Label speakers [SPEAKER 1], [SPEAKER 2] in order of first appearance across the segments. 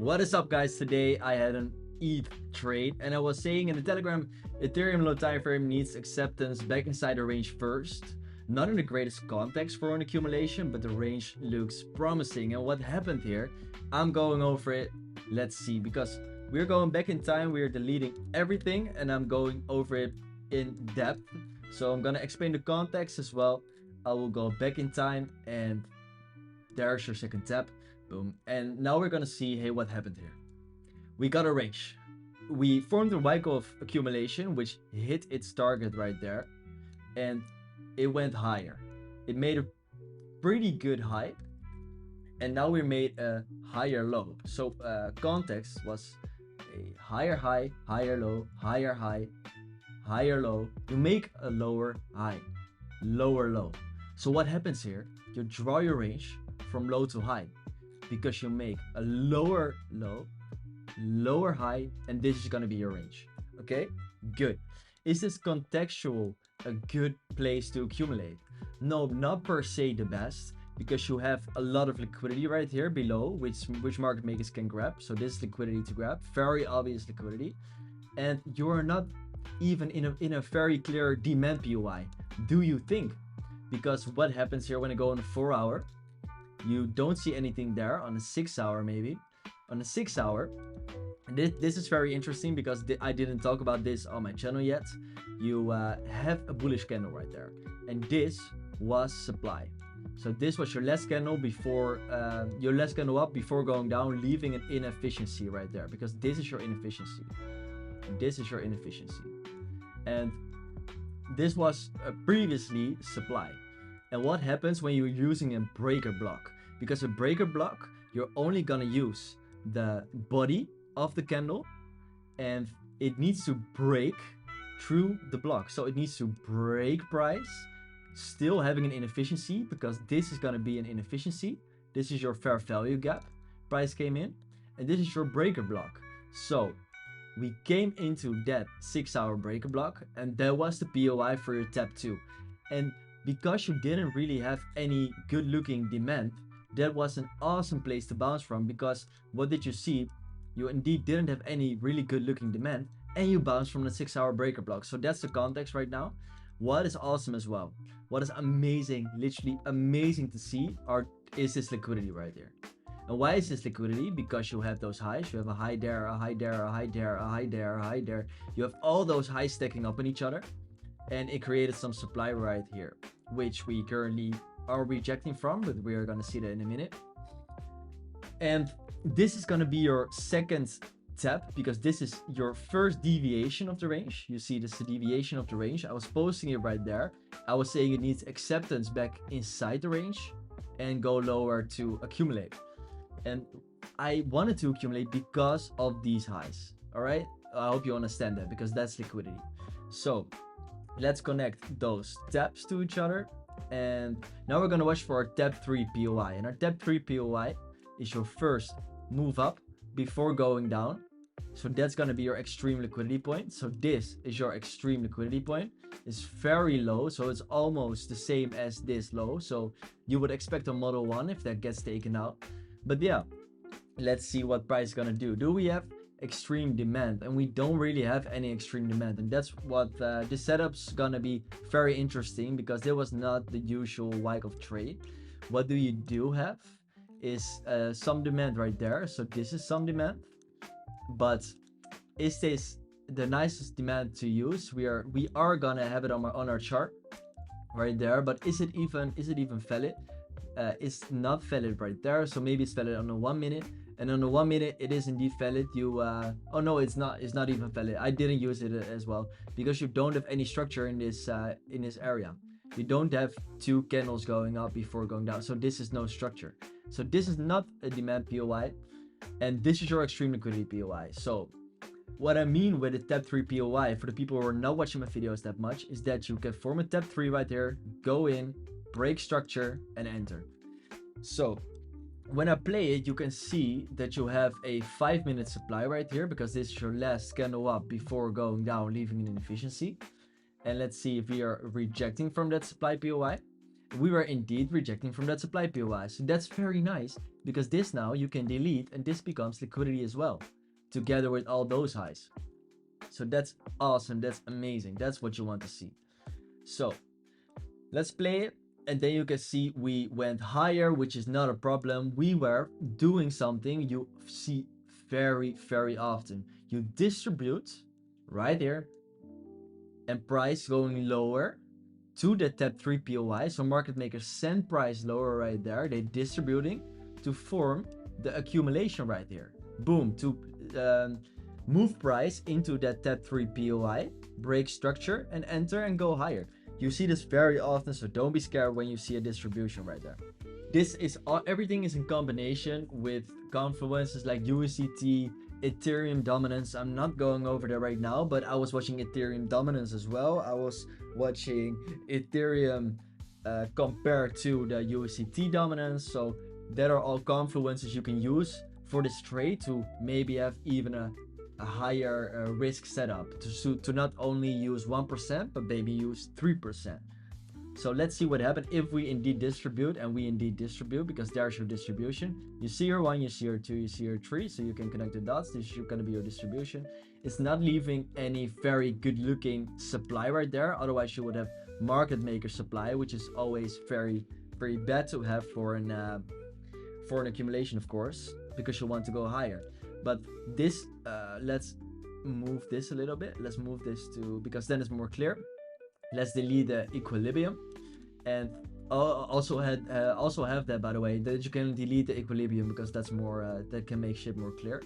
[SPEAKER 1] What is up, guys? Today I had an ETH trade and I was saying in the Telegram, Ethereum low time frame needs acceptance back inside the range first. Not in the greatest context for an accumulation, but the range looks promising. And what happened here, I'm going over it. Let's see, because we're going back in time, we're deleting everything and I'm going over it in depth. So I'm gonna explain the context as well. I will go back in time and there's your second tap. Boom. And now we're gonna see, hey, what happened here? We got a range. We formed a cycle of accumulation, which hit its target right there, and it went higher. It made a pretty good high, and now we made a higher low. So context was a higher high, higher low, higher high, higher low. You make a lower high, lower low. So what happens here? You draw your range from low to high, because you make a lower low, lower high, and this is gonna be your range. Okay, good. Is this contextual a good place to accumulate? No, not per se the best, because you have a lot of liquidity right here below, which market makers can grab. So this is liquidity to grab, very obvious liquidity, and you are not even in a very clear demand POI. Do you think? Because what happens here when I go on the 4 hour? You don't see anything there. On a 6 hour, maybe on a 6 hour, and this is very interesting because I didn't talk about this on my channel yet. You have a bullish candle right there, and this was supply. So this was your last candle before your last candle up before going down, leaving an inefficiency right there, because this is your inefficiency. This is your inefficiency, and this was previously supply. And what happens when you're using a breaker block? Because a breaker block, you're only gonna use the body of the candle, and it needs to break through the block. So it needs to break price, still having an inefficiency, because this is gonna be an inefficiency. This is your fair value gap. Price came in, and this is your breaker block. So we came into that 6 hour breaker block, and that was the POI for your tap 2. And because you didn't really have any good looking demand, that was an awesome place to bounce from, because what did you see? You indeed didn't have any really good looking demand, and you bounced from the 6 hour breaker block. So that's the context right now. What is awesome as well, what is amazing, literally amazing to see, is this liquidity right here. And why is this liquidity? Because you have those highs. You have a high there, a high there, a high there, a high there, a high there. You have all those highs stacking up on each other, and it created some supply right here, which we currently are rejecting from, but we are going to see that in a minute. And this is going to be your second tap, because this is your first deviation of the range. You see this is a deviation of the range. I was posting it right there. I was saying it needs acceptance back inside the range and go lower to accumulate. And I wanted to accumulate because of these highs. All right, I hope you understand that, because that's liquidity. So let's connect those taps to each other, and now we're gonna watch for our tap 3 POI. And our tap 3 POI is your first move up before going down. So that's gonna be your extreme liquidity point. So this is your extreme liquidity point. It's very low, so it's almost the same as this low. So you would expect a model 1 if that gets taken out. But yeah, let's see what price is gonna do. Do we have extreme demand? And we don't really have any extreme demand, and that's what this setup's gonna be very interesting, because there was not the usual Wyckoff trade. What do you do have is some demand right there. So this is some demand, but is this the nicest demand to use? We are gonna have it on our chart right there, but is it even valid? It's not valid right there. So maybe it's valid on the 1 minute, and on the 1 minute it is indeed valid. You oh no, it's not even valid. I didn't use it as well, because you don't have any structure in this area. You don't have 2 candles going up before going down, so this is no structure. So this is not a demand POI, and this is your extreme liquidity POI. So what I mean with a tap 3 POI, for the people who are not watching my videos that much, is that you can form a tap 3 right there, go in, break structure, and enter. So when I play it, you can see that you have a 5 minute supply right here, because this is your last candle up before going down, leaving an inefficiency. And let's see if we are rejecting from that supply POI. We were indeed rejecting from that supply POI, so that's very nice. because this now you can delete and this becomes liquidity as well, together with all those highs. So that's awesome, that's amazing, that's what you want to see. So let's play it, and then you can see we went higher, which is not a problem. We were doing something you see very often. You distribute right here and price going lower to the tap 3 POI. So market makers send price lower right there. They're distributing to form the accumulation right here. Boom, to move price into that tap 3 POI, break structure and enter and go higher. You see this very often, so don't be scared when you see a distribution right there. This is everything is in combination with confluences like USDT, Ethereum dominance. I'm not going over there right now, but I was watching Ethereum dominance as well. I was watching Ethereum compared to the USDT dominance. So that are all confluences you can use for this trade to maybe have even a higher risk setup to not only use 1% but maybe use 3%. So let's see what happens if we indeed distribute, and we indeed distribute, because there's your distribution. You see your 1, you see your 2, you see your 3, so you can connect the dots. This is going to be your distribution. It's not leaving any very good looking supply right there, otherwise you would have market maker supply, which is always very bad to have for an accumulation, of course, because you want to go higher. But this let's move this a little bit. Let's move this to, because then it's more clear. Let's delete the equilibrium, and also have that, by the way, that you can delete the equilibrium, because that's more that can make shit more clear.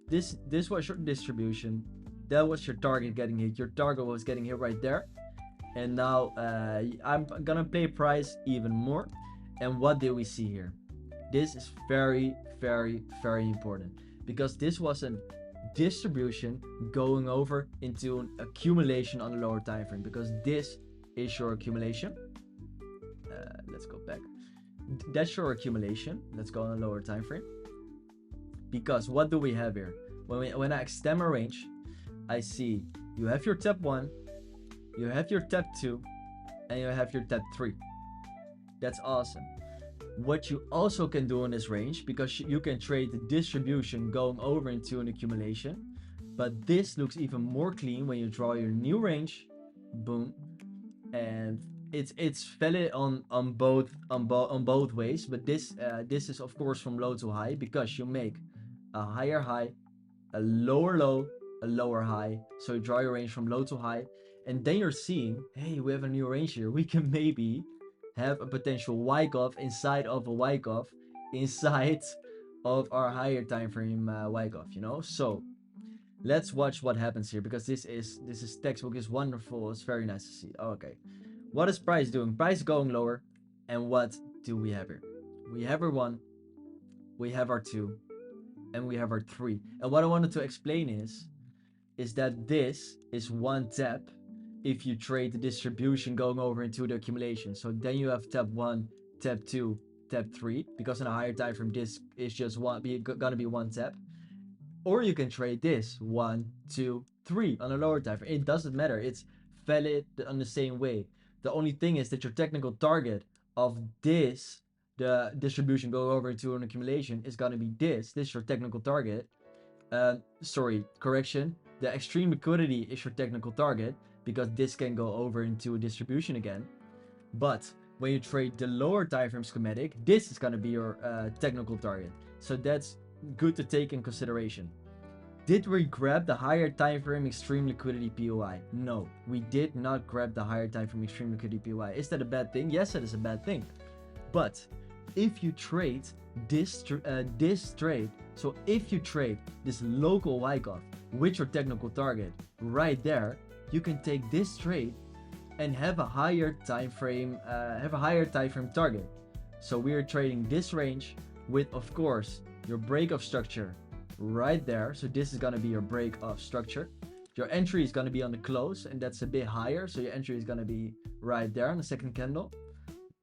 [SPEAKER 1] This was your distribution, that was your target getting hit. Your target was getting hit right there, and now I'm gonna play price even more. And what did we see here? This is very important, because this was a distribution going over into an accumulation on the lower time frame, because this is your accumulation. Let's go back. That's your accumulation. Let's go on a lower time frame, because what do we have here? When I extend my range, I see you have your tap 1, you have your tap 2, and you have your tap 3. That's awesome. What you also can do in this range, because you can trade the distribution going over into an accumulation, but this looks even more clean when you draw your new range. Boom, and it's valid on both ways. But this is of course from low to high, because you make a higher high, a lower low, a lower high. So you draw your range from low to high, and then you're seeing, hey, we have a new range here. We can maybe have a potential Wyckoff inside of a Wyckoff inside of our higher time frame Wyckoff, you know. So let's watch what happens here, because this is textbook, is wonderful. It's very nice to see. Okay, what is price doing? Price going lower, and what do we have here? We have our 1, we have our 2, and we have our 3. And what I wanted to explain is that this is one tap if you trade the distribution going over into the accumulation. So then you have tap 1, tap 2, tap 3, because in a higher time frame this is just gonna be one tap. Or you can trade this 1, 2, 3 on a lower time frame. It doesn't matter, it's valid on the same way. The only thing is that your technical target of this, the distribution going over into an accumulation, is gonna be this is your technical target. Sorry, correction, the extreme liquidity is your technical target, because this can go over into a distribution again. But when you trade the lower time frame schematic, this is going to be your technical target. So that's good to take in consideration. Did we grab the higher time frame extreme liquidity POI? No, we did not grab the higher time frame extreme liquidity POI. Is that a bad thing? Yes, it is a bad thing. But if you trade this trade, so if you trade this local Wyckoff with your technical target right there, you can take this trade and have a higher time frame target. So we are trading this range with, of course, your break of structure right there. So this is going to be your break of structure. Your entry is going to be on the close, and that's a bit higher, so your entry is going to be right there on the second candle.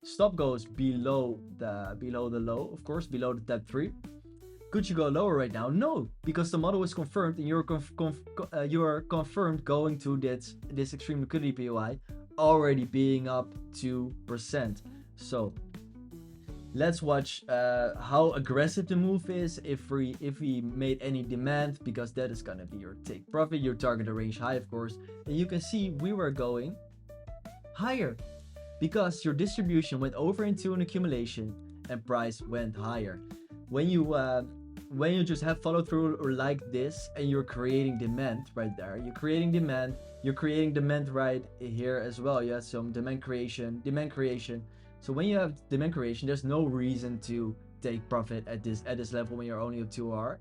[SPEAKER 1] Stop goes below the low, of course, below the tap 3. Could you go lower right now? No, because the model is confirmed, and you're confirmed going to this extreme liquidity POI already being up 2%. So Let's watch how aggressive the move is, if we made any demand, because that is gonna be your take profit, your target range high, of course. And you can see we were going higher because your distribution went over into an accumulation and price went higher. When you just have follow through or like this, and you're creating demand right there, you're creating demand right here as well. You have some demand creation. So when you have demand creation, there's no reason to take profit at this level when you're only a 2R.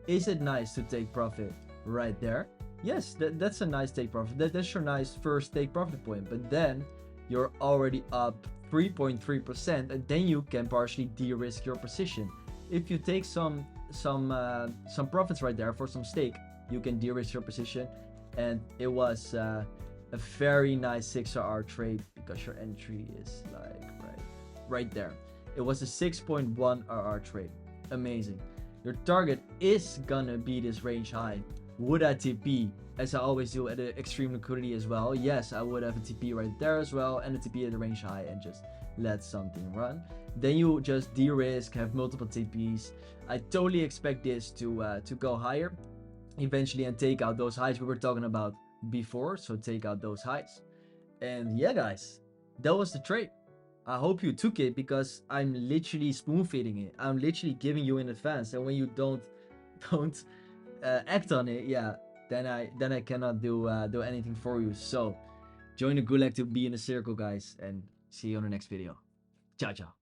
[SPEAKER 1] Is it nice to take profit right there? Yes, that's a nice take profit. That's your nice first take profit point. But then you're already up 3.3%, and then you can partially de-risk your position. If you take some profits right there for some stake, you can de-risk your position. And it was a very nice 6R trade because your entry is like right there. It was a 6.1 RR trade. Amazing. Your target is gonna be this range high. Would I TP, as I always do, at the extreme liquidity as well? Yes, I would have a TP right there as well, and a TP at the range high, and just let something run. Then you just de-risk, have multiple TPs. I totally expect this to go higher eventually and take out those highs we were talking about before. So take out those highs. And yeah, guys, that was the trade. I hope you took it, because I'm literally spoon feeding it. I'm literally giving you in advance, and when you don't act on it, yeah, then I cannot do anything for you. So join the gulag to be in the circle, guys, and see you on the next video. Ciao, ciao.